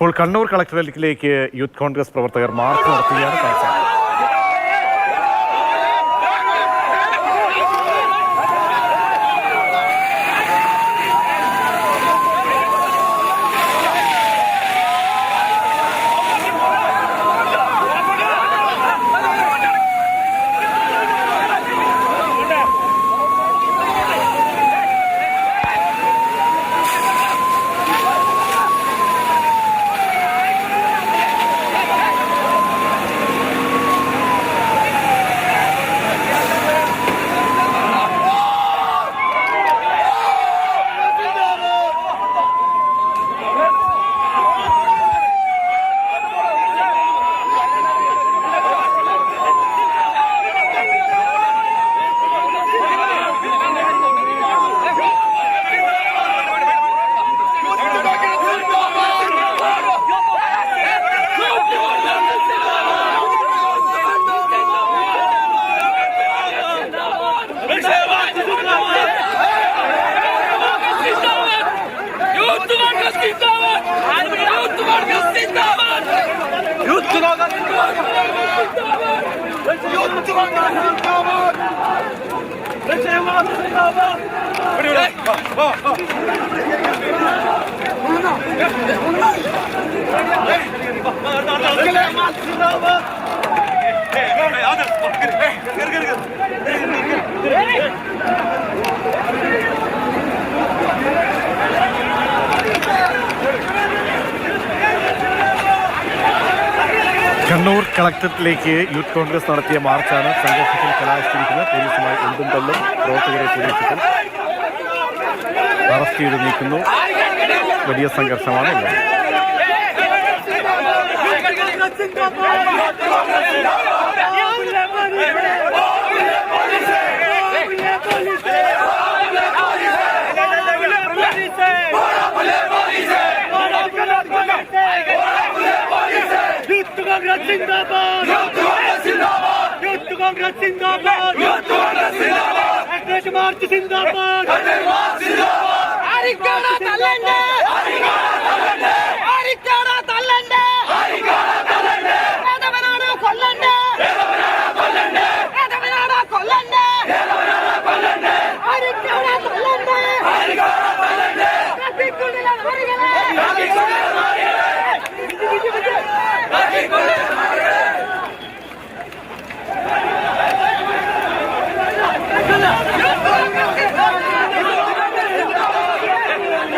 ഇപ്പോൾ കണ്ണൂർ കളക്ടറേറ്റിലേക്ക് യൂത്ത് കോൺഗ്രസ് പ്രവർത്തകർ മാർച്ച് നടത്തുകയാണ്. കണ്ണൂർ കളക്ടറേറ്റിലേക്ക് യൂത്ത് കോൺഗ്രസ് നടത്തിയ മാർച്ചാണ് സംഘർഷത്തിൽ കലാശിച്ചിരിക്കുന്നത്. പോലീസുമായി ഉണ്ടും തള്ളും പ്രവർത്തകരെ പോലീസുകൾ അറസ്റ്റ് ചെയ്ത് നീക്കുന്നു. വലിയ സംഘർഷമാണ് ഉള്ളത്.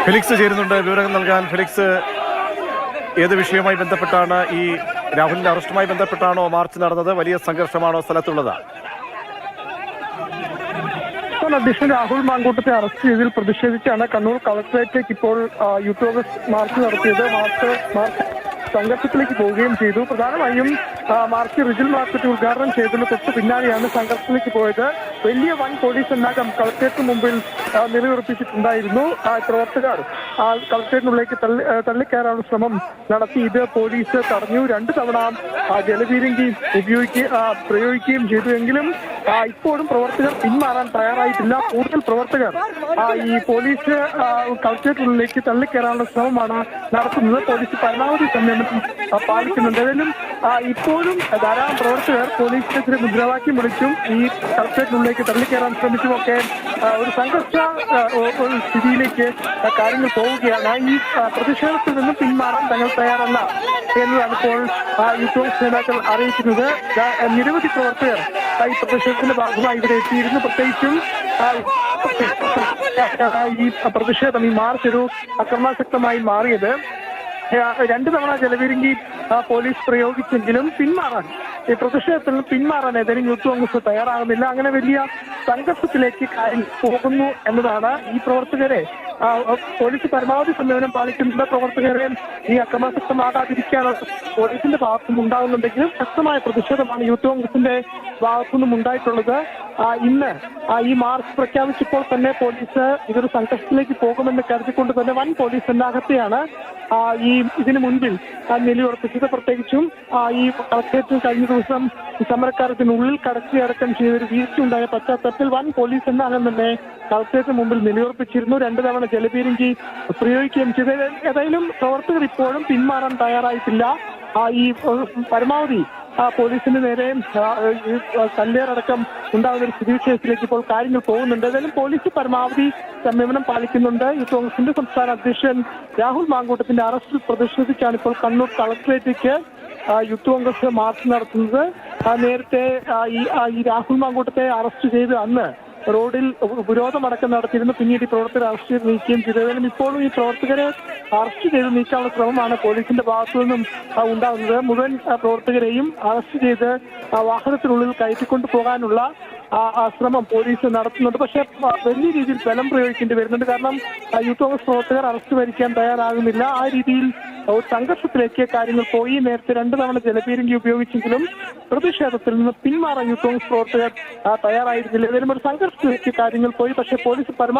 ഫെലിക്സ് ചേരുന്നുണ്ട് വിവരങ്ങൾ നൽകാൻ. ഫെലിക്സ്, ഏത് വിഷയവുമായി ബന്ധപ്പെട്ടാണ് ഈ രാഹുലിന്റെ അറസ്റ്റുമായി ബന്ധപ്പെട്ടാണോ മാർച്ച് നടന്നത്? വലിയ സംഘർഷമാണോ സ്ഥലത്തുള്ളത്? അധ്യക്ഷൻ രാഹുൽ മാങ്കൂട്ടത്തെ അറസ്റ്റ് ചെയ്തതിൽ പ്രതിഷേധിച്ചാണ് കണ്ണൂർ കളക്ടറേറ്റിലേക്ക് ഇപ്പോൾ യൂത്ത് കോൺഗ്രസ് മാർച്ച് നടത്തിയത്. മാർച്ച് സംഘർഷത്തിലേക്ക് പോവുകയും ചെയ്തു. പ്രധാനമായും മാർച്ച് റിജിൽ മാർക്കറ്റ് ഉദ്ഘാടനം ചെയ്തതിന് തൊട്ട് പിന്നാലെയാണ് സംഘർഷത്തിലേക്ക് പോയത്. വലിയ വൻ പോലീസ് എന്നാകം കളക്ടറേറ്റിന് മുമ്പിൽ നിലയുറപ്പിച്ചിട്ടുണ്ടായിരുന്നു. പ്രവർത്തകർ കളക്ടറേറ്റിനുള്ളിലേക്ക് തള്ളിക്കയറാനുള്ള ശ്രമം നടത്തി. ഇത് പോലീസ് തടഞ്ഞു. 2 തവണ ജലപീരങ്കി പ്രയോഗിക്കുകയും ചെയ്തു. എങ്കിലും ഇപ്പോഴും പ്രവർത്തകർ പിന്മാറാൻ തയ്യാറായിട്ടില്ല. കൂടുതൽ പ്രവർത്തകർ ഈ പോലീസ് കളക്ടറേറ്റിനുള്ളിലേക്ക് തള്ളിക്കയറാനുള്ള ശ്രമമാണ് നടത്തുന്നത്. പോലീസ് പരമാവധി സംയമനം പാലിക്കുന്നുണ്ട്. ഏതായാലും ഇപ്പോഴും ധാരാളം പ്രവർത്തകർ പോലീസിനെതിരെ മുദ്രാവാക്യം വിളിച്ചും ഈ കളക്ടറേറ്റിനുള്ളിലേക്ക് തള്ളിക്കയറാൻ ശ്രമിച്ചുമൊക്കെ ഒരു സംഘർഷ സ്ഥിതിയിലേക്ക് കാര്യങ്ങൾ പോവുകയാണ്. ഈ പ്രതിഷേധത്തിൽ നിന്നും പിന്മാറാൻ തങ്ങൾ തയ്യാറല്ല എന്നതാണ് ഇപ്പോൾ യൂത്ത് കോൺഗ്രസ് നേതാക്കൾ അറിയിക്കുന്നത്. നിരവധി പ്രവർത്തകർ ഈ പ്രതിഷേധത്തിന്റെ ഭാഗമായി ഇവിടെ എത്തിയിരുന്നു. പ്രത്യേകിച്ചും ഈ പ്രതിഷേധം, ഈ മാർച്ച് ഒരു അക്രമാസക്തമായി മാറിയത് 2 തവണ ജലപീരങ്കി പോലീസ് പ്രയോഗിച്ചെങ്കിലും ഈ പ്രതിഷേധത്തിൽ നിന്ന് പിന്മാറാൻ ഏതായാലും യൂത്ത് കോൺഗ്രസ് തയ്യാറാകുന്നില്ല. അങ്ങനെ വലിയ സംഘർഷത്തിലേക്ക് കാര്യം പോകുന്നു എന്നതാണ് ഈ പ്രവർത്തകരെ പോലീസ് പരമാവധി സംയമനം പാലിക്കുന്ന പ്രവർത്തകരെ ഈ അക്രമാസക്തമാകാതിരിക്കാനുള്ള പോലീസിന്റെ ഭാഗത്തുനിന്ന് ഉണ്ടാകുന്നുണ്ടെങ്കിലും ശക്തമായ പ്രതിഷേധമാണ് യൂത്ത് കോൺഗ്രസിന്റെ ഭാഗത്തുനിന്നും ഉണ്ടായിട്ടുള്ളത്. ഇന്ന് ഈ മാർച്ച് പ്രഖ്യാപിച്ചപ്പോൾ തന്നെ പോലീസ് ഇതൊരു സംഘർഷത്തിലേക്ക് പോകുമെന്ന് കരുതിക്കൊണ്ട് തന്നെ വൻ പോലീസ് സന്നാഹത്തെയാണ് ഈ ഇതിനു മുൻപിൽ നിലയുറപ്പിച്ചത്. പ്രത്യേകിച്ചും ഈ കളക്ടറേറ്റിൽ കഴിഞ്ഞ ദിവസം സമരക്കാരത്തിനുള്ളിൽ കടക്കുകയടക്കം ചെയ്തൊരു വീഴ്ചയുണ്ടായ പശ്ചാത്തലത്തിൽ വൻ പോലീസ് സന്നാഹം തന്നെ കളക്ടറേറ്റിന് മുമ്പിൽ നിലയുറപ്പിച്ചിരുന്നു. 2 തവണ ജലപീരങ്കി പ്രയോഗിക്കുകയും ചെയ്തു. ഏതായാലും പ്രവർത്തകർ ഇപ്പോഴും പിന്മാറാൻ തയ്യാറായിട്ടില്ല. ഈ പരമാവധി പോലീസിന് നേരെ കല്ലേറടക്കം ഉണ്ടാകുന്ന ഒരു സ്ഥിതിവിശേഷത്തിലേക്ക് ഇപ്പോൾ കാര്യങ്ങൾ പോകുന്നുണ്ട്. ഏതായാലും പോലീസ് പരമാവധി സംയമനം പാലിക്കുന്നുണ്ട്. യൂത്ത് കോൺഗ്രസിന്റെ സംസ്ഥാന അധ്യക്ഷൻ രാഹുൽ മാങ്കൂട്ടത്തിന്റെ അറസ്റ്റിൽ പ്രതിഷേധിച്ചാണ് ഇപ്പോൾ കണ്ണൂർ കളക്ടറേറ്റിലേക്ക് യൂത്ത് കോൺഗ്രസ് മാർച്ച് നടത്തുന്നത്. നേരത്തെ ഈ രാഹുൽ മാങ്കൂട്ടത്തെ അറസ്റ്റ് ചെയ്ത് അന്ന് റോഡിൽ ഉപരോധമടക്കം നടത്തിയിരുന്നു. പിന്നീട് ഈ പ്രവർത്തകരെ അറസ്റ്റ് ചെയ്ത് നീക്കുകയും ചെയ്തു. ഏതായാലും ഇപ്പോഴും ഈ പ്രവർത്തകരെ അറസ്റ്റ് ചെയ്ത് നീക്കാനുള്ള ശ്രമമാണ് പോലീസിന്റെ ഭാഗത്തു നിന്നും ഉണ്ടാകുന്നത്. മുഴുവൻ പ്രവർത്തകരെയും അറസ്റ്റ് ചെയ്ത് വാഹനത്തിനുള്ളിൽ കയറ്റിക്കൊണ്ടു പോകാനുള്ള ശ്രമം പോലീസ് നടത്തുന്നുണ്ട്. പക്ഷേ വലിയ രീതിയിൽ ബലം പ്രയോഗിക്കേണ്ടി വരുന്നുണ്ട്. കാരണം യൂത്ത് കോൺഗ്രസ് പ്രവർത്തകർ അറസ്റ്റ് വരിക്കാൻ തയ്യാറാകുന്നില്ല. ആ രീതിയിൽ ഒരു സംഘർഷത്തിലേക്ക് കാര്യങ്ങൾ പോയി. നേരത്തെ 2 തവണ ജലപീരങ്കി ഉപയോഗിച്ചെങ്കിലും പ്രതിഷേധത്തിൽ നിന്ന് പിന്മാറാൻ യൂത്ത് കോൺഗ്രസ് പ്രവർത്തകർ തയ്യാറായിരുന്നില്ല. ഏതായാലും ഒരു സംഘർഷത്തിലേക്ക് കാര്യങ്ങൾ പോയി. പക്ഷേ പോലീസ് പരമാവധി